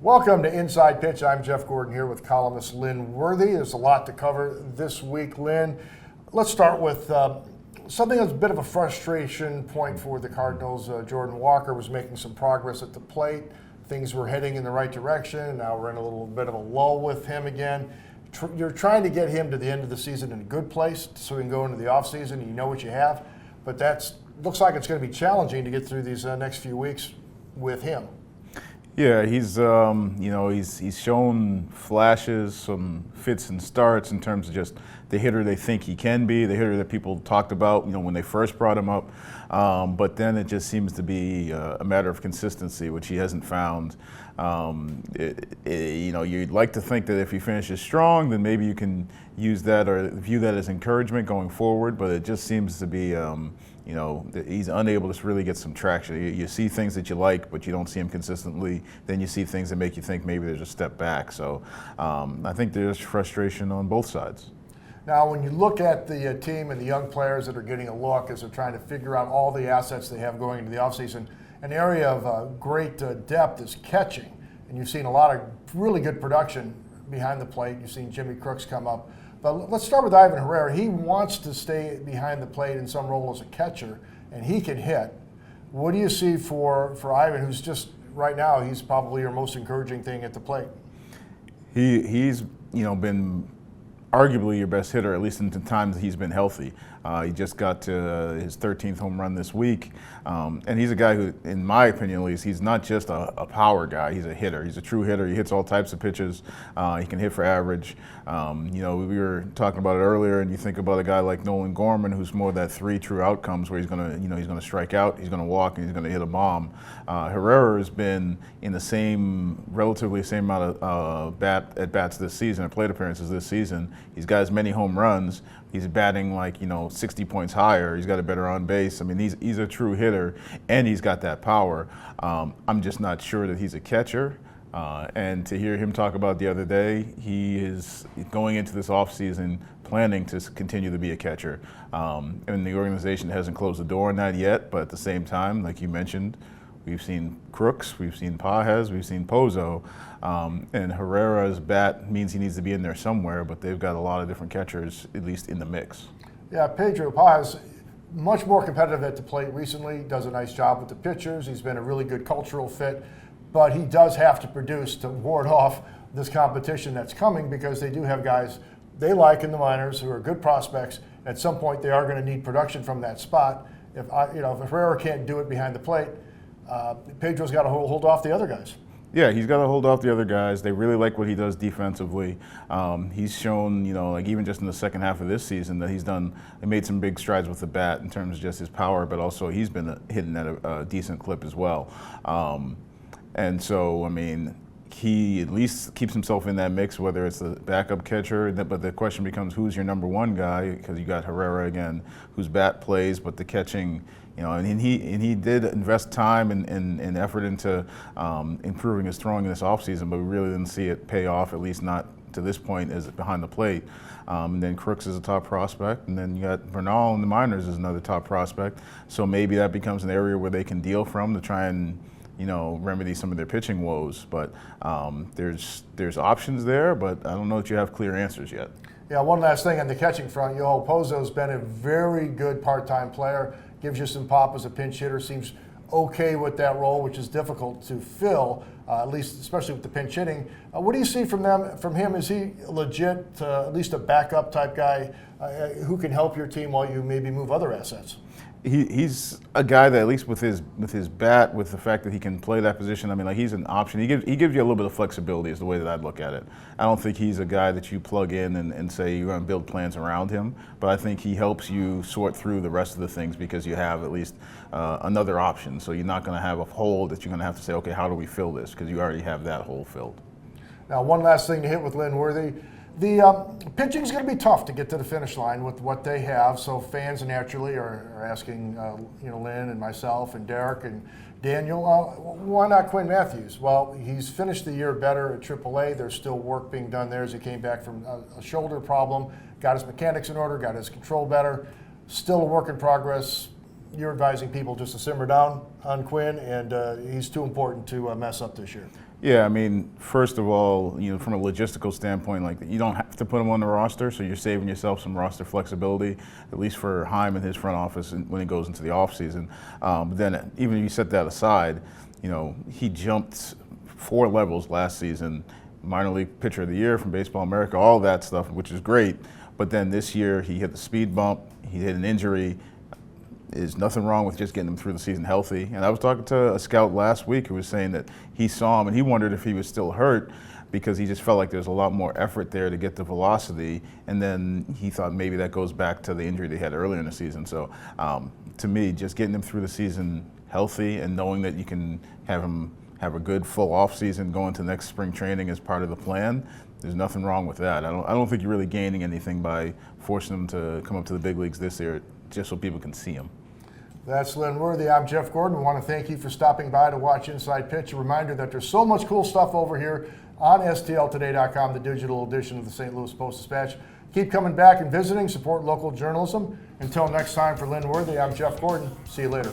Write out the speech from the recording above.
Welcome to Inside Pitch. I'm Jeff Gordon here with columnist Lynn Worthy. There's a lot to cover this week, Lynn. Let's start with something that's a bit of a frustration point for the Cardinals. Jordan Walker was making some progress at the plate. Things were heading in the right direction. Now we're in a little bit of a lull with him again. You're trying to get him to the end of the season in a good place so he can go into the offseason and you know what you have. But that looks like it's going to be challenging to get through these next few weeks with him. Yeah, he's shown flashes, some fits and starts in terms of just the hitter they think he can be, the hitter that people talked about, when they first brought him up. But then it just seems to be a matter of consistency, which he hasn't found. You'd like to think that if he finishes strong, then maybe you can use that or view that as encouragement going forward. But it just seems to be, he's unable to really get some traction. You see things that you like, but you don't see him consistently. Then you see things that make you think maybe there's a step back. So I think there's frustration on both sides. Now, when you look at the team and the young players that are getting a look as they're trying to figure out all the assets they have going into the offseason, an area of great depth is catching. And you've seen a lot of really good production behind the plate. You've seen Jimmy Crooks come up. But let's start with Ivan Herrera. He wants to stay behind the plate in some role as a catcher, and he can hit. What do you see for Ivan, who's just right now, he's probably your most encouraging thing at the plate? He's been arguably your best hitter, at least in the times he's been healthy. He just got to his 13th home run this week. And he's a guy who, in my opinion at least, he's not just a power guy, he's a hitter. He's a true hitter. He hits all types of pitches. He can hit for average. We were talking about it earlier, and you think about a guy like Nolan Gorman, who's more that three true outcomes where he's gonna strike out, he's gonna walk, and he's gonna hit a bomb. Herrera has been in the relatively same amount of at bats this season, plate appearances this season. He's got as many home runs. He's batting 60 points higher. He's got a better on base. I mean, he's a true hitter, and he's got that power. I'm just not sure that he's a catcher. And to hear him talk about the other day, he is going into this offseason planning to continue to be a catcher. And the organization hasn't closed the door on that yet, but at the same time, like you mentioned, we've seen Crooks, we've seen Pages, we've seen Pozo, and Herrera's bat means he needs to be in there somewhere, but they've got a lot of different catchers, at least in the mix. Yeah, Pedro Pages, much more competitive at the plate recently, does a nice job with the pitchers. He's been a really good cultural fit, but he does have to produce to ward off this competition that's coming because they do have guys they like in the minors who are good prospects. At some point, they are going to need production from that spot. If Herrera can't do it behind the plate, Pedro's got to hold off the other guys. Yeah, he's got to hold off the other guys. They really like what he does defensively. He's shown, even just in the second half of this season, that he made some big strides with the bat in terms of just his power, but also he's been hitting at a decent clip as well. And so, he at least keeps himself in that mix, whether it's the backup catcher, but the question becomes who's your number one guy, because you got Herrera again, whose bat plays, but the catching, and he did invest time and effort into improving his throwing in this offseason, but we really didn't see it pay off, at least not to this point, as behind the plate. And then Crooks is a top prospect, and then you got Bernal in the minors is another top prospect. So maybe that becomes an area where they can deal from to try and remedy some of their pitching woes. But there's options there, but I don't know that you have clear answers yet. Yeah, one last thing on the catching front. Pozo's been a very good part-time player, gives you some pop as a pinch hitter, seems okay with that role, which is difficult to fill, at least especially with the pinch hitting. What do you see from him? Is he legit, at least a backup type guy who can help your team while you maybe move other assets? He's a guy that, at least with his bat, with the fact that he can play that position, he's an option. He gives you a little bit of flexibility is the way that I'd look at it. I don't think he's a guy that you plug in and say you're going to build plans around him, but I think he helps you sort through the rest of the things because you have at least another option. So you're not going to have a hole that you're going to have to say, okay, how do we fill this? Because you already have that hole filled. Now, one last thing to hit with Lynn Worthy. The pitching is going to be tough to get to the finish line with what they have, so fans naturally are asking, Lynn and myself and Derek and Daniel, why not Quinn Matthews? Well, he's finished the year better at AAA. There's still work being done there as he came back from a shoulder problem, got his mechanics in order, got his control better. Still a work in progress. You're advising people just to simmer down on Quinn, and he's too important to mess up this year. Yeah, I mean, first of all, from a logistical standpoint, like you don't have to put him on the roster, so you're saving yourself some roster flexibility, at least for Heim and his front office when he goes into the offseason. But then, even if you set that aside, he jumped 4 levels last season, minor league pitcher of the year from Baseball America, all that stuff, which is great. But then this year, he hit the speed bump, he hit an injury. There's nothing wrong with just getting him through the season healthy. And I was talking to a scout last week who was saying that he saw him and he wondered if he was still hurt because he just felt like there's a lot more effort there to get the velocity. And then he thought maybe that goes back to the injury they had earlier in the season. So to me, just getting him through the season healthy and knowing that you can have him have a good full off season going to next spring training as part of the plan, there's nothing wrong with that. I don't think you're really gaining anything by forcing him to come up to the big leagues this year just so people can see him. That's Lynn Worthy. I'm Jeff Gordon. We want to thank you for stopping by to watch Inside Pitch. A reminder that there's so much cool stuff over here on STLtoday.com, the digital edition of the St. Louis Post-Dispatch. Keep coming back and visiting. Support local journalism. Until next time, for Lynn Worthy, I'm Jeff Gordon. See you later.